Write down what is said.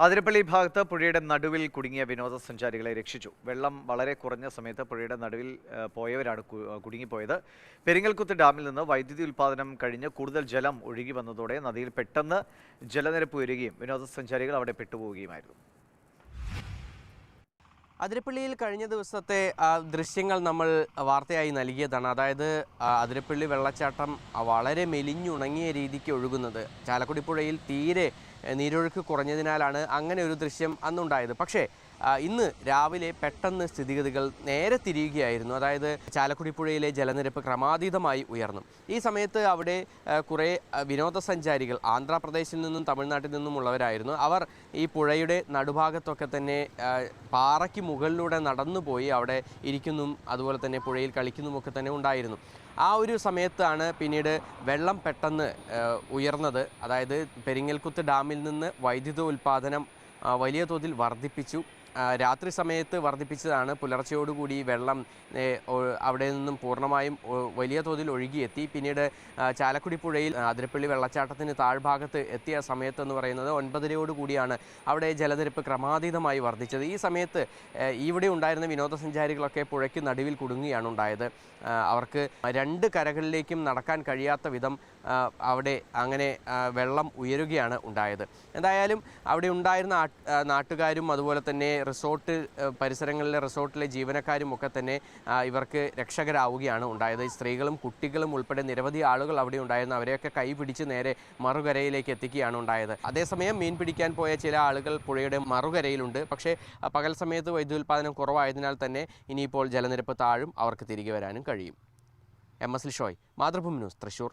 അതിരപ്പള്ളി ഭാഗത്ത് പുഴയുടെ നടുവിൽ കുടുങ്ങിയ വിനോദസഞ്ചാരികളെ രക്ഷിച്ചു. വെള്ളം വളരെ കുറഞ്ഞ സമയത്ത് പുഴയുടെ നടുവിൽ പോയവരാണ് കുടുങ്ങിപ്പോയത്. പെരിങ്ങൽകുത്ത് ഡാമിൽ നിന്ന് വൈദ്യുതി ഉൽപ്പാദനം കഴിഞ്ഞ് കൂടുതൽ ജലം ഒഴുകി വന്നതോടെ നദിയിൽ പെട്ടെന്ന് ജലനിരപ്പ് ഉയരുകയും വിനോദസഞ്ചാരികൾ അവിടെ പെട്ടുപോവുകയുമായിരുന്നു. അതിരപ്പള്ളിയിൽ കഴിഞ്ഞ ദിവസത്തെ ദൃശ്യങ്ങൾ നമ്മൾ വാർത്തയായി നൽകിയതാണ്. അതായത് അതിരപ്പള്ളി വെള്ളച്ചാട്ടം വളരെ മെലിഞ്ഞുണങ്ങിയ രീതിക്ക് ഒഴുകുന്നത്. ചാലക്കുടി പുഴയിൽ തീരെ നീരൊഴുക്ക് കുറഞ്ഞതിനാലാണ് അങ്ങനെ ഒരു ദൃശ്യം അന്നുണ്ടായത്. പക്ഷേ ഇന്ന് രാവിലെ പെട്ടെന്ന് സ്ഥിതിഗതികൾ നേരെ തിരിയുകയായിരുന്നു. അതായത് ചാലക്കുടി പുഴയിലെ ജലനിരപ്പ് ക്രമാതീതമായി ഉയർന്നു. ഈ സമയത്ത് അവിടെ കുറേ വിനോദസഞ്ചാരികൾ ആന്ധ്രാപ്രദേശിൽ നിന്നും തമിഴ്നാട്ടിൽ നിന്നുമുള്ളവരായിരുന്നു. അവർ ഈ പുഴയുടെ നടുഭാഗത്തൊക്കെ തന്നെ പാറയ്ക്ക് മുകളിലൂടെ നടന്നുപോയി അവിടെ ഇരിക്കുന്നതും അതുപോലെ തന്നെ പുഴയിൽ കളിക്കുന്നതുമൊക്കെ തന്നെ ഉണ്ടായിരുന്നു. ആ ഒരു സമയത്താണ് പിന്നീട് വെള്ളം പെട്ടെന്ന് ഉയർന്നത്. അതായത് പെരിങ്ങൽകുത്ത് ഡാമിൽ നിന്ന് വൈദ്യുത ഉൽപ്പാദനം വലിയ തോതിൽ വർദ്ധിപ്പിച്ചു. രാത്രി സമയത്ത് വർദ്ധിപ്പിച്ചതാണ്. പുലർച്ചയോടുകൂടി വെള്ളം അവിടെ നിന്നും പൂർണ്ണമായും വലിയ തോതിൽ ഒഴുകിയെത്തി. പിന്നീട് ചാലക്കുടി പുഴയിൽ അതിരപ്പള്ളി വെള്ളച്ചാട്ടത്തിന് താഴ്ഭാഗത്ത് എത്തിയ സമയത്തെന്ന് പറയുന്നത് 9:30 അവിടെ ജലനിരപ്പ് ക്രമാതീതമായി വർദ്ധിച്ചത്. ഈ സമയത്ത് ഇവിടെ ഉണ്ടായിരുന്ന വിനോദസഞ്ചാരികളൊക്കെ പുഴയ്ക്ക് നടുവിൽ കുടുങ്ങുകയാണ് ഉണ്ടായത്. അവർക്ക് രണ്ട് കരകളിലേക്കും നടക്കാൻ കഴിയാത്ത വിധം അവിടെ അങ്ങനെ വെള്ളം ഉയരുകയാണ് ഉണ്ടായത്. എന്തായാലും അവിടെ ഉണ്ടായിരുന്ന നാട്ടുകാരും അതുപോലെ തന്നെ പരിസരങ്ങളിലെ റിസോർട്ടിലെ ജീവനക്കാരും ഒക്കെ തന്നെ ഇവർക്ക് രക്ഷകരാവുകയാണ് ഉണ്ടായത്. സ്ത്രീകളും കുട്ടികളും ഉൾപ്പെടെ നിരവധി ആളുകൾ അവിടെ ഉണ്ടായിരുന്നു. അവരെയൊക്കെ കൈ പിടിച്ച് നേരെ മറുകരയിലേക്ക് എത്തിക്കുകയാണ് ഉണ്ടായത്. അതേസമയം മീൻ പിടിക്കാൻ പോയ ചില ആളുകൾ പുഴയുടെ മറുകരയിലുണ്ട്. പക്ഷേ പകൽ സമയത്ത് വൈദ്യുതോൽപാദനം കുറവായതിനാൽ തന്നെ ഇനിയിപ്പോൾ ജലനിരപ്പ് താഴും, അവർക്ക് തിരികെ വരാനും കഴിയും. MS Lishoy, Mathrubhumi news, Thrissur.